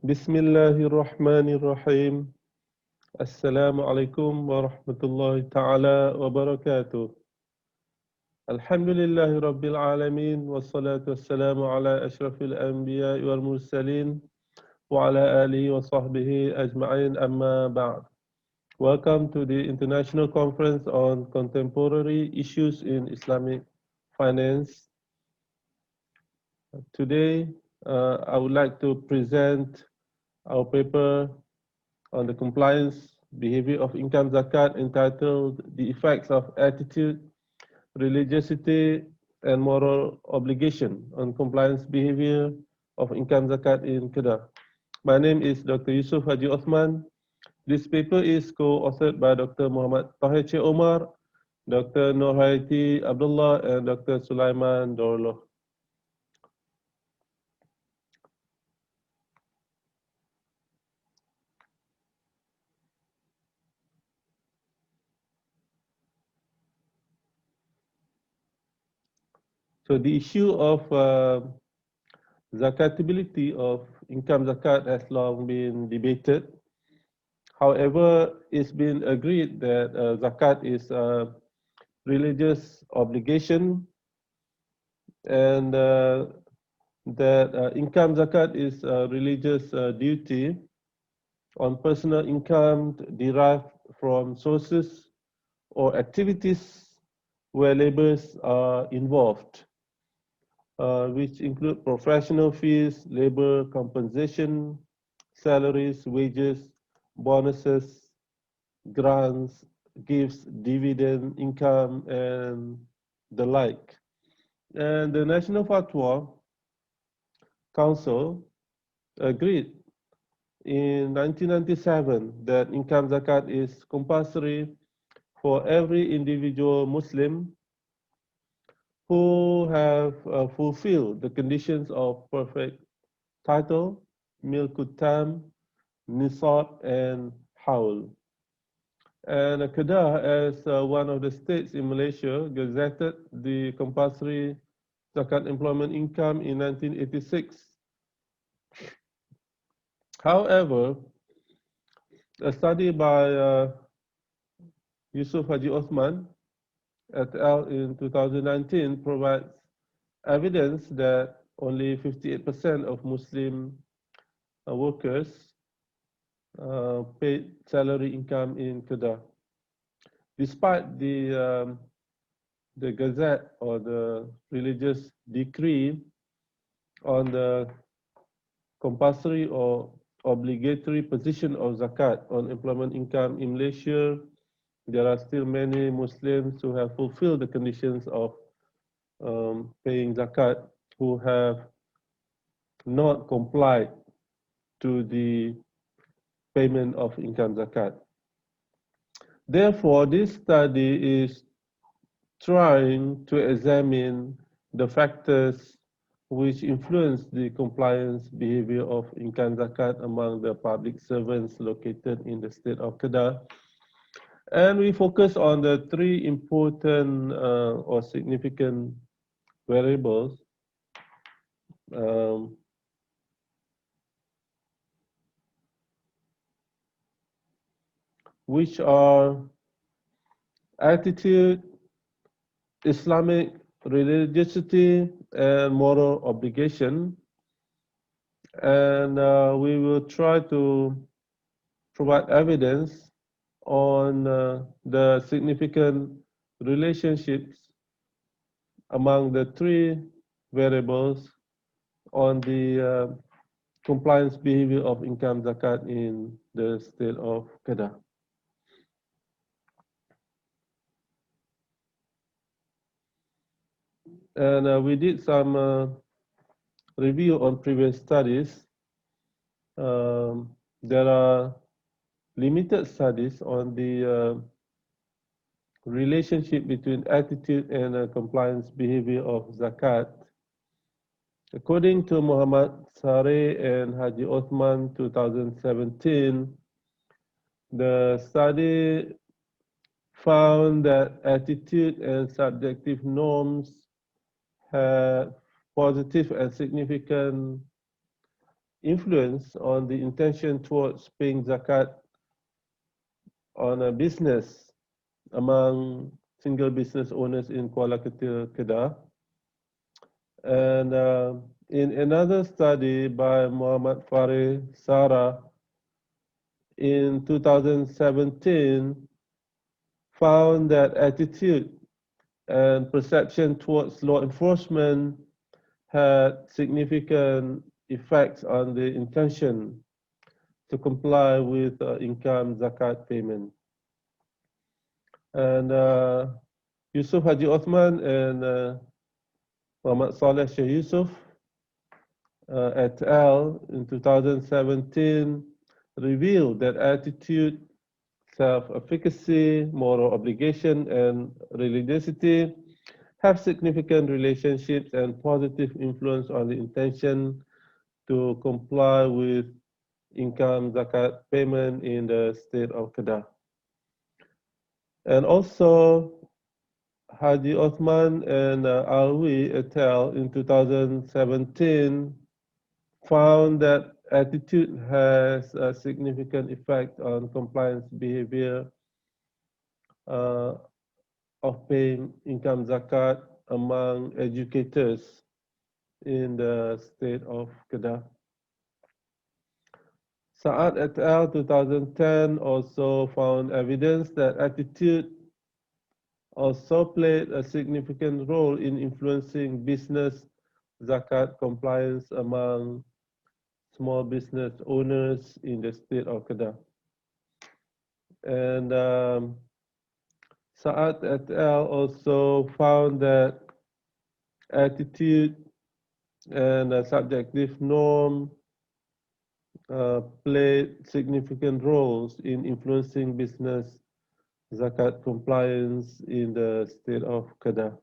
Bismillahirrahmanirrahim. Assalamualaikum warahmatullahi ta'ala wabarakatuh. Alhamdulillahi rabbil alamin. Wassalatu wassalamu ala ashrafil anbiya wal mursalin. Wa ala alihi wa sahbihi ajma'in amma ba'd. Welcome to the International Conference on Contemporary Issues in Islamic Finance. Today, I would like to present our paper on the compliance behavior of income zakat entitled The Effects of Attitude, Religiosity and Moral Obligation on Compliance Behavior of Income Zakat in Kedah. My name is Dr. Yusuf Haji Othman. This paper is co-authored by Dr. Muhammad Tahir Che Omar, Dr. Nur Hayati Abdullah and Dr. Sulaiman Dorloh. So the issue of zakatability of income zakat has long been debated. However, it's been agreed that zakat is a religious obligation and that income zakat is a religious duty on personal income derived from sources or activities where labors are involved, which include professional fees, labor compensation, salaries, wages, bonuses, grants, gifts, dividend income, and the like. And the National Fatwa Council agreed in 1997 that income zakat is compulsory for every individual Muslim who have fulfilled the conditions of perfect title, milkut tam, nisab, and hawl. And Kedah, as one of the states in Malaysia, gazetted the compulsory zakat employment income in 1986. However, a study by Yusuf Haji Othman et al. In 2019 provides evidence that only 58% of Muslim workers paid salary income in Kedah. Despite the gazette or the religious decree on the compulsory or obligatory position of zakat on employment income in Malaysia, there are still many Muslims who have fulfilled the conditions of paying zakat who have not complied to the payment of income zakat. Therefore, this study is trying to examine the factors which influence the compliance behavior of income zakat among the public servants located in the state of Kedah. And we focus on the three important or significant variables which are attitude, Islamic religiosity, and moral obligation. And we will try to provide evidence on the significant relationships among the three variables on the compliance behavior of income zakat in the state of Kedah. And we did some review on previous studies. There are limited studies on the relationship between attitude and compliance behavior of zakat. According to Muhammad Sareh and Haji Othman 2017, the study found that attitude and subjective norms have positive and significant influence on the intention towards paying zakat on a business among single business owners in Kuala Kedah. And in another study by Muhammad Farid Sarah in 2017, found that attitude and perception towards law enforcement had significant effects on the intention to comply with income zakat payment. And Yusuf Haji Othman and Muhammad Saleh Sheikh Yusuf et al. In 2017 revealed that attitude, self-efficacy, moral obligation, and religiosity have significant relationships and positive influence on the intention to comply with income zakat payment in the state of Kedah. And also, Haji Othman and Alwi et al. In 2017 found that attitude has a significant effect on compliance behavior of paying income zakat among educators in the state of Kedah. Saad et al. 2010 also found evidence that attitude also played a significant role in influencing business zakat compliance among small business owners in the state of Kedah. And Saad et al. Also found that attitude and a subjective norm played significant roles in influencing business zakat compliance in the state of Kedah.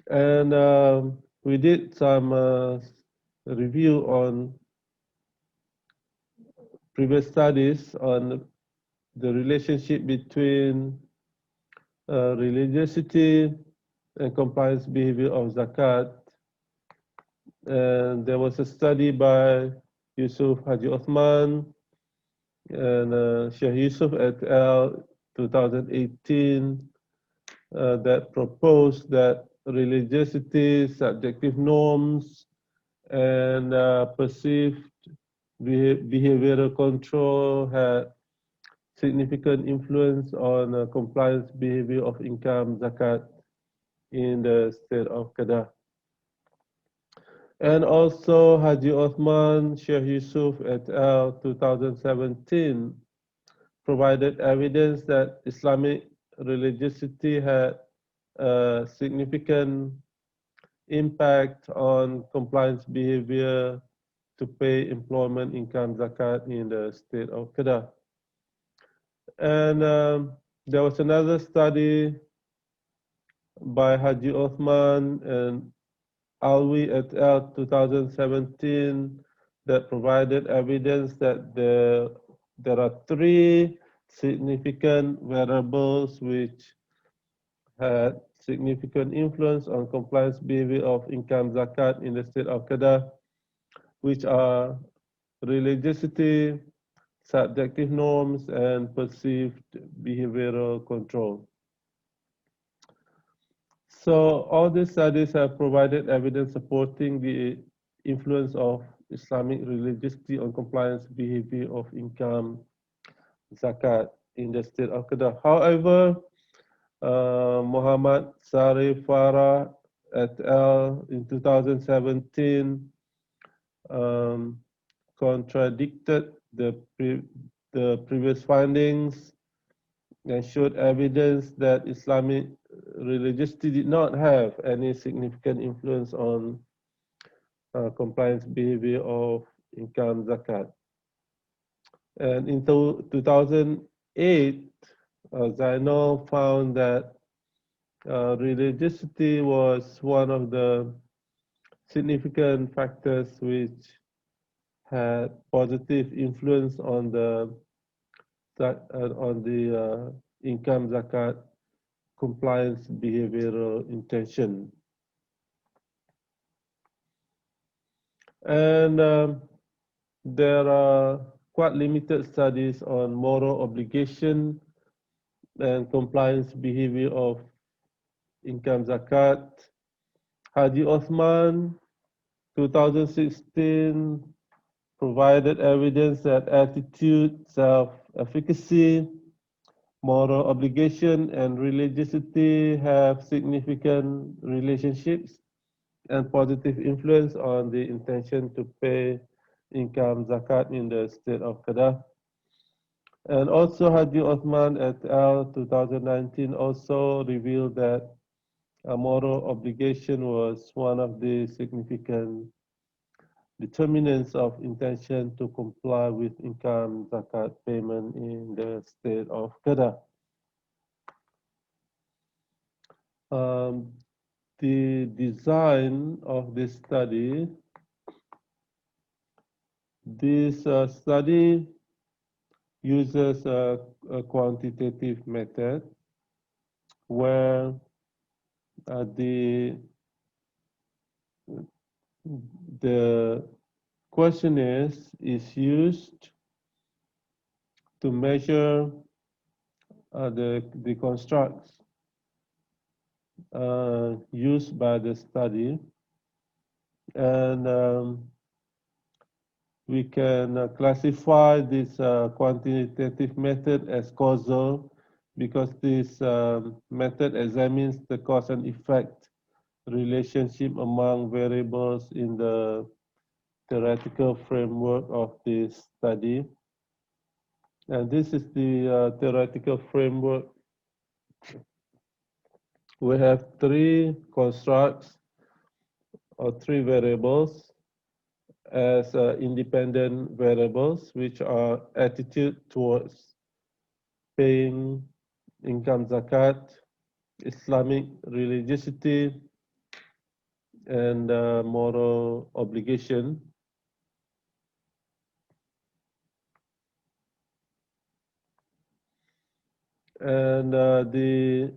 And we did some review on previous studies on the relationship between religiosity and compliance behavior of zakat. And there was a study by Yusuf Haji Othman and Sheikh Yusuf et al. 2018 that proposed that religiosity, subjective norms, and perceived behavioral control had significant influence on compliance behavior of income zakat in the state of Kedah. And also Haji Othman, Sheikh Yusuf et al. 2017 provided evidence that Islamic religiosity had a significant impact on compliance behavior to pay employment income zakat in the state of Kedah. And there was another study by Haji Othman and Alwi et al. 2017 that provided evidence that there are three significant variables which had significant influence on compliance behavior of income zakat in the state of Kedah, which are religiosity, subjective norms, and perceived behavioral control. So all these studies have provided evidence supporting the influence of Islamic religiosity on compliance behavior of income zakat in the state of Kedah. However, Muhammad Sarif Farah et al. In 2017 contradicted the previous findings and showed evidence that Islamic religiosity did not have any significant influence on compliance behavior of income zakat. And in 2008, Zainal found that religiosity was one of the significant factors which had positive influence on the income zakat compliance behavioral intention. And there are quite limited studies on moral obligation and compliance behavior of income zakat. Haji Othman, 2016, provided evidence that attitude, self-efficacy, moral obligation, and religiosity have significant relationships and positive influence on the intention to pay income zakat in the state of Kedah. And also Haji Othman et al. 2019 also revealed that a moral obligation was one of the significant determinants of intention to comply with income zakat payment in the state of Kedah. Um, the design of this study, this study uses a quantitative method where the questionnaire is used to measure the constructs used by the study, and we can classify this quantitative method as causal because this method examines the cause and effect relationship among variables in the theoretical framework of this study. And this is the theoretical framework. We have three constructs or three variables as independent variables, which are attitude towards paying income zakat, Islamic religiosity, and moral obligation. And the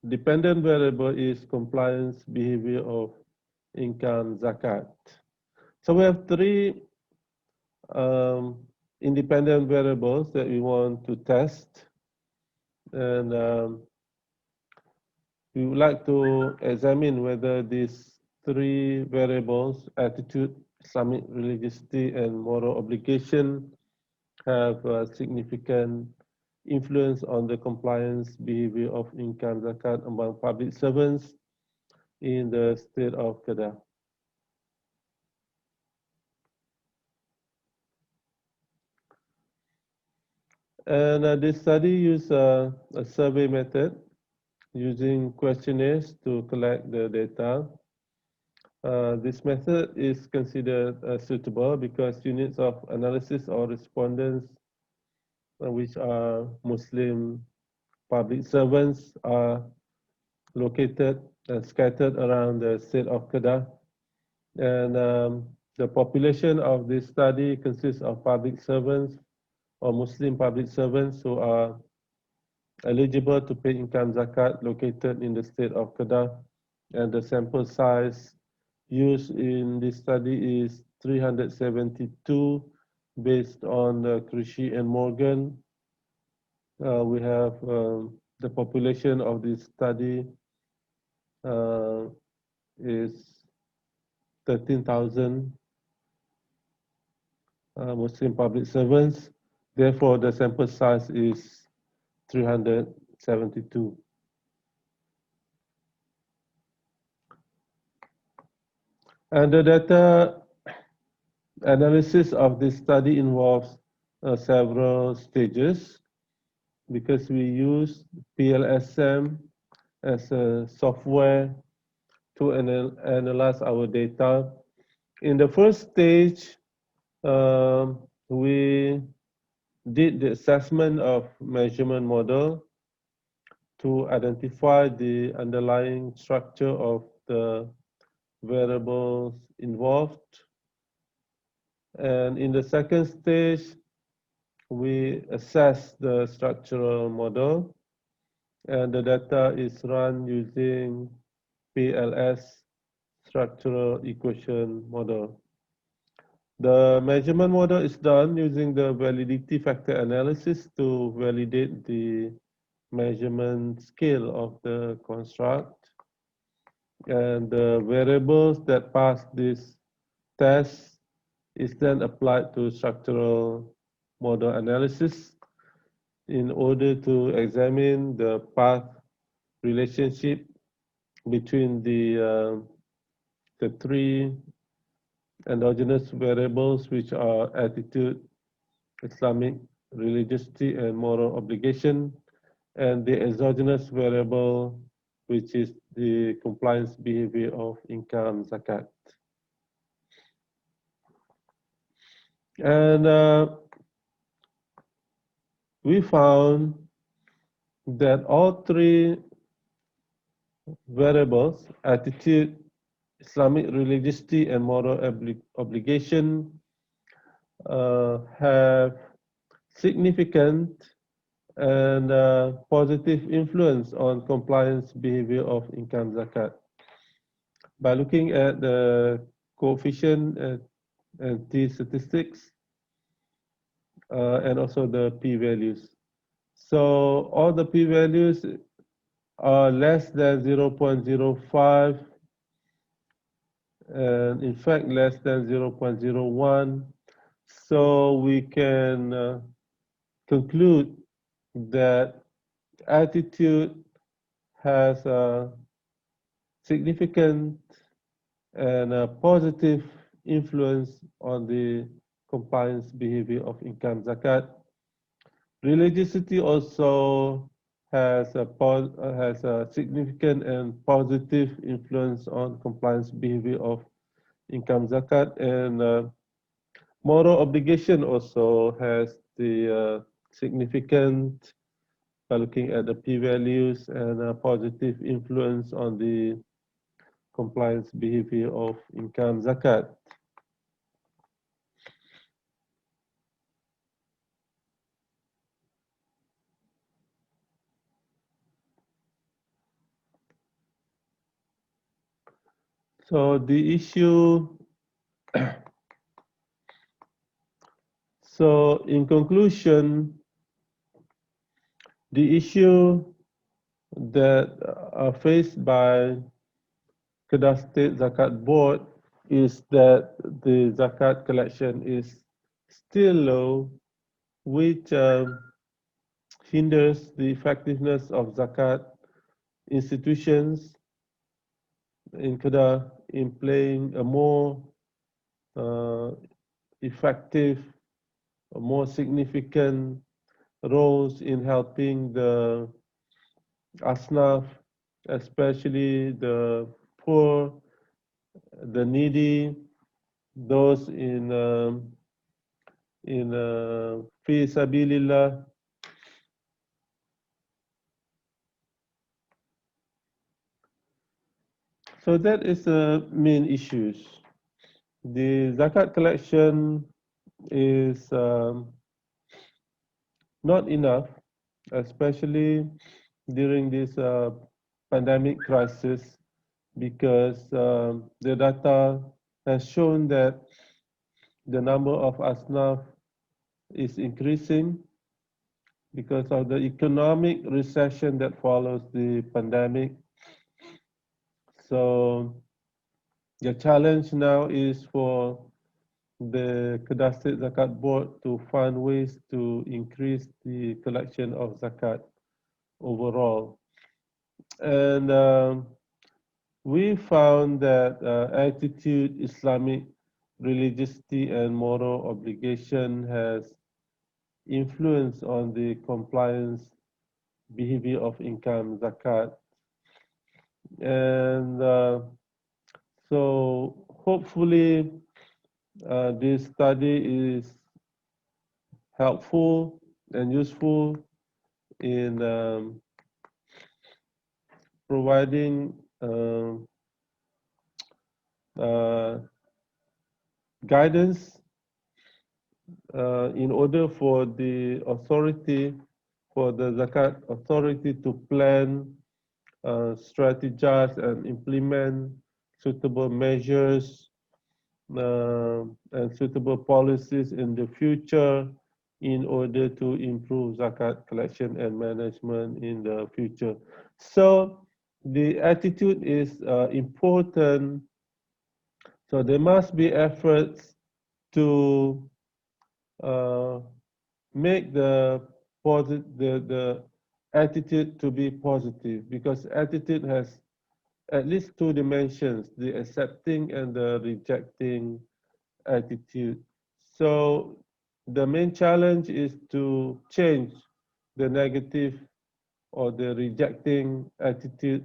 dependent variable is compliance behavior of income zakat. So we have three um, independent variables that we want to test, and we would like to examine whether these three variables, attitude, Islamic religiosity, and moral obligation, have a significant influence on the compliance behavior of income zakat among public servants in the state of Kedah. And this study used a survey method using questionnaires to collect the data. This method is considered suitable because units of analysis or respondents, which are Muslim public servants, are located and scattered around the state of Kedah. And the population of this study consists of public servants or Muslim public servants who are eligible to pay income zakat located in the state of Kedah, and the sample size used in this study is 372 based on Krishi and Morgan. We have the population of this study uh, is 13,000 Muslim public servants. Therefore, the sample size is 372. And the data analysis of this study involves several stages because we use PLSM as a software to analyze our data. In the first stage, we did the assessment of measurement model to identify the underlying structure of the variables involved. And in the second stage, we assess the structural model, and the data is run using PLS structural equation model. The measurement model is done using the validity factor analysis to validate the measurement scale of the construct. And the variables that pass this test is then applied to structural model analysis in order to examine the path relationship between the three endogenous variables, which are attitude, Islamic religiosity, and moral obligation, and the exogenous variable, which is the compliance behavior of income zakat. And we found that all three variables, attitude, Islamic religiosity, and moral obligation, have significant and positive influence on compliance behavior of income zakat. By looking at the coefficient and t statistics and also the p-values. So all the p-values are less than 0.05 and in fact less than 0.01. So we can conclude that attitude has a significant and a positive influence on the compliance behavior of income zakat. Religiosity also has a significant and positive influence on compliance behavior of income zakat, and moral obligation also has the significant, by looking at the p-values, and a positive influence on the compliance behavior of income zakat. So the issue, so in conclusion, the issue that are faced by Kedah State Zakat Board is that the zakat collection is still low, which hinders the effectiveness of zakat institutions in Kedah in playing a more effective, a more significant roles in helping the asnaf, especially the poor, the needy, those in fi sabilillah. So that is the main issues. The zakat collection is not enough, especially during this pandemic crisis, because the data has shown that the number of asnaf is increasing because of the economic recession that follows the pandemic. So the challenge now is for the Kedah State Zakat Board to find ways to increase the collection of zakat overall. And we found that attitude, Islamic religiosity, and moral obligation has influence on the compliance behavior of income zakat. And so hopefully this study is helpful and useful in providing guidance in order for the authority, for the zakat authority to plan, strategize, and implement suitable measures and suitable policies in the future in order to improve zakat collection and management in the future. So the attitude is important. So there must be efforts to uh, make the attitude to be positive, because attitude has at least two dimensions: the accepting and the rejecting attitude. So the main challenge is to change the negative or the rejecting attitude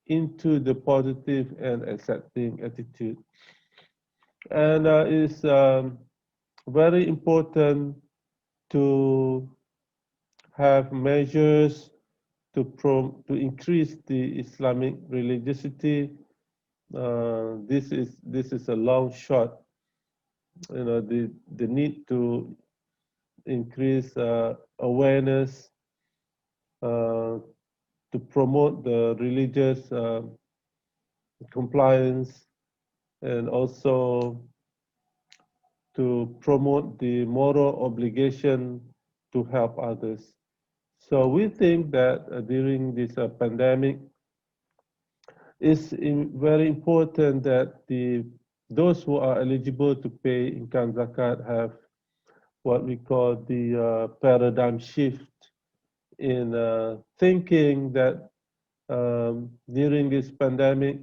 into the positive and accepting attitude. And it's very important to have measures to increase the Islamic religiosity. This is a long shot. The need to increase awareness, uh, to promote the religious compliance, and also to promote the moral obligation to help others. So we think that during this pandemic, it's very important that those who are eligible to pay income zakat have what we call the paradigm shift in thinking that during this pandemic,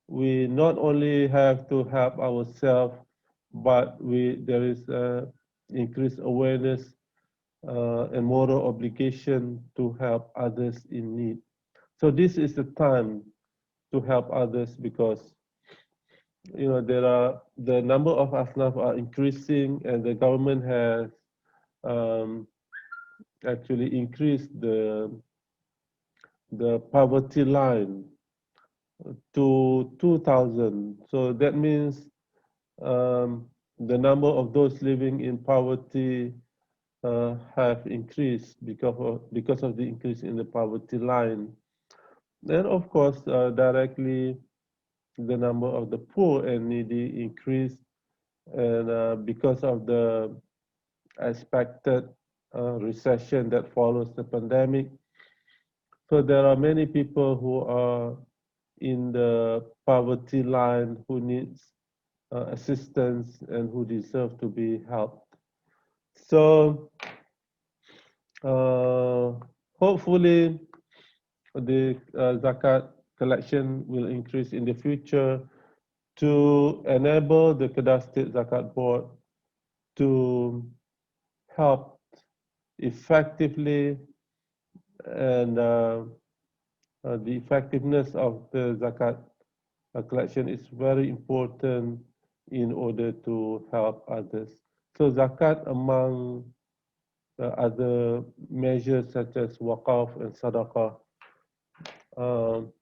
we not only have to help ourselves, but there is increased awareness and moral obligation to help others in need. So this is the time to help others, because the number of asnaf are increasing, and the government has um, actually increased the poverty line to 2,000. So that means the number of those living in poverty have increased because of the increase in the poverty line. And of course, directly, the number of the poor and needy increased, and because of the expected recession that follows the pandemic. So there are many people who are in the poverty line who needs assistance and who deserve to be helped. So hopefully the zakat collection will increase in the future to enable the Kedah State Zakat Board to help effectively, and the effectiveness of the zakat collection is very important in order to help others. So zakat, among other measures such as waqaf and sadaqah, um,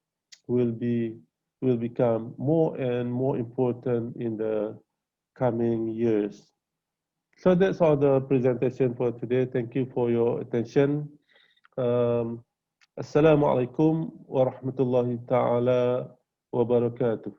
will be will become more and more important in the coming years. So that's all the presentation for today. Thank you for your attention. Assalamu alaikum wa rahmatullahi ta'ala wa barakatuh.